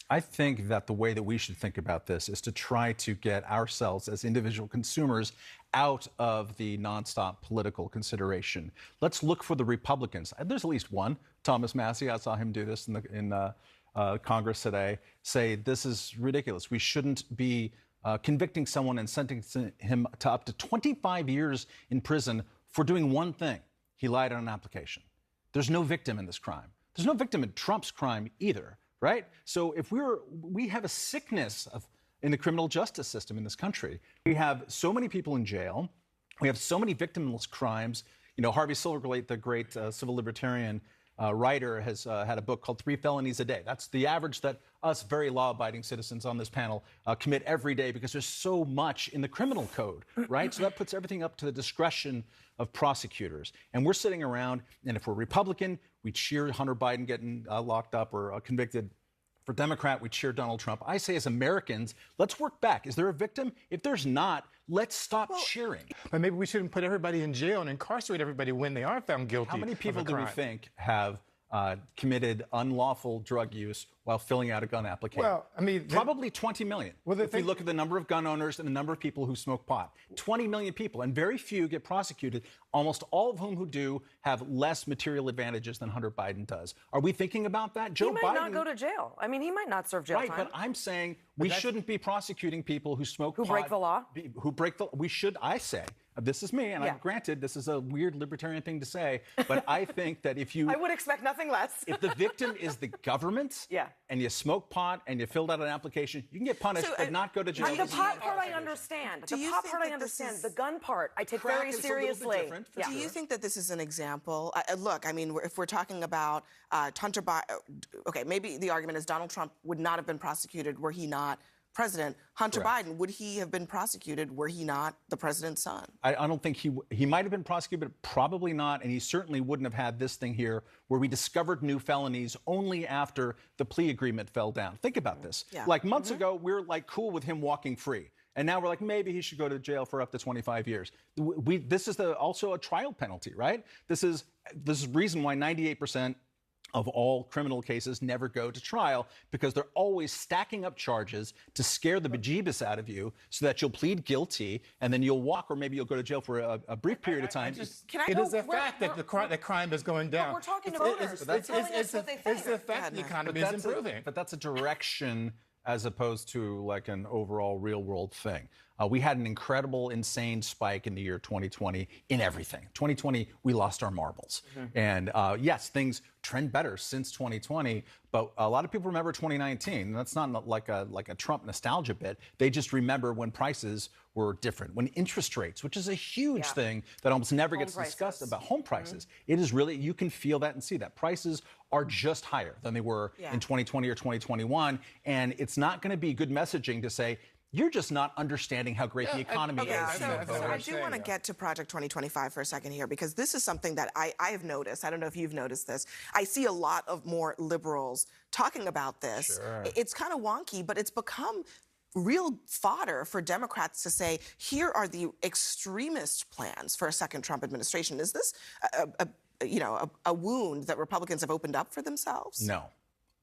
I think that the way that we should think about this is to try to get ourselves as individual consumers out of the nonstop political consideration. Let's look for the Republicans. There's at least one, Thomas Massie. I saw him do this in Congress today, say this is ridiculous. We shouldn't be convicting someone and sentencing him to up to 25 years in prison for doing one thing. He lied on an application. There's no victim in this crime. There's no victim in Trump's crime either, right? So if we have a sickness in the criminal justice system in this country. We have so many people in jail. We have so many victimless crimes. You know, Harvey Silverglate, the great civil libertarian writer, has had a book called 3 Felonies a Day. That's the average that us very law-abiding citizens on this panel commit every day because there's so much in the criminal code, right? So that puts everything up to the discretion of prosecutors. And we're sitting around, and if we're Republican, we cheer Hunter Biden getting locked up or convicted. For Democrat, we cheer Donald Trump. I say as Americans, let's work back. Is there a victim? If there's not, let's stop cheering. But maybe we shouldn't put everybody in jail and incarcerate everybody when they are found guilty. How many people of a do we crime. think have committed unlawful drug use while filling out a gun application? Well, I mean, probably 20 million. Well, if we look at the number of gun owners and the number of people who smoke pot, 20 million people, and very few get prosecuted, almost all of whom who do have less material advantages than Hunter Biden does. Are we thinking about that? Joe Biden might not go to jail. I mean, he might not serve jail time. time. Right, but I'm saying we shouldn't be prosecuting people who smoke pot. Who break the law? Who break the we should, I say. This is me, and granted, this is a weird libertarian thing to say, but I think that if you... I would expect nothing less. If the victim is the government, and you smoke pot and you filled out an application, you can get punished, but not go to jail. The pot part I understand. The pot part I understand. The gun part I take very seriously. Do you think that this is an example? Look, I mean, if we're talking about Hunter Biden, okay, maybe the argument is Donald Trump would not have been prosecuted were he not president. Hunter Biden, would he have been prosecuted were he not the president's son? I don't think he might have been prosecuted, but probably not. And he certainly wouldn't have had this thing here where we discovered new felonies only after the plea agreement fell down. Think about this. Like months ago, we're like cool with him walking free. And now we're like, maybe he should go to jail for up to 25 years. This is also a trial penalty, right? This is reason why 98% of all criminal cases never go to trial, because they're always stacking up charges to scare the bejeebus out of you so that you'll plead guilty and then you'll walk, or maybe you'll go to jail for a brief period of time. It is a fact that the crime is going down. But we're talking to voters. It's the fact the economy is improving. But that's a direction as opposed to like an overall real world thing. We had an incredible, insane spike in the year 2020 in everything. 2020, we lost our marbles. And yes, things trend better since 2020, but a lot of people remember 2019. That's not like a Trump nostalgia bit. They just remember when prices were different, when interest rates, which is a huge thing that almost never gets discussed about home prices. It is really, you can feel that and see that. Prices are just higher than they were in 2020 or 2021. And it's not going to be good messaging to say, you're just not understanding how great the economy is. So I do want to get to Project 2025 for a second here, because this is something that I have noticed. I don't know if you've noticed this. I see a lot of more liberals talking about this. It's kind of wonky, but it's become real fodder for Democrats to say, here are the extremist plans for a second Trump administration. Is this a wound that Republicans have opened up for themselves? No.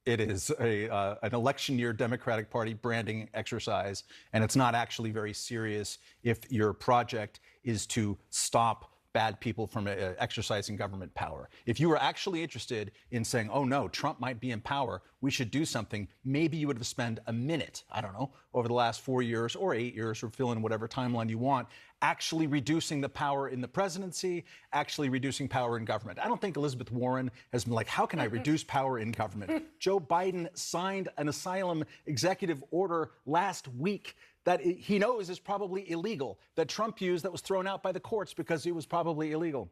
It is an election year Democratic Party branding exercise, and it's not actually very serious if your project is to stop bad people from exercising government power. If you were actually interested in saying, oh no, Trump might be in power, we should do something, maybe you would have spent a minute, I don't know, over the last 4 years or 8 years, or fill in whatever timeline you want, actually reducing the power in the presidency, actually reducing power in government. I don't think Elizabeth Warren has been like, how can I reduce power in government? Joe Biden signed an asylum executive order last week that he knows is probably illegal, that Trump used, that was thrown out by the courts because it was probably illegal.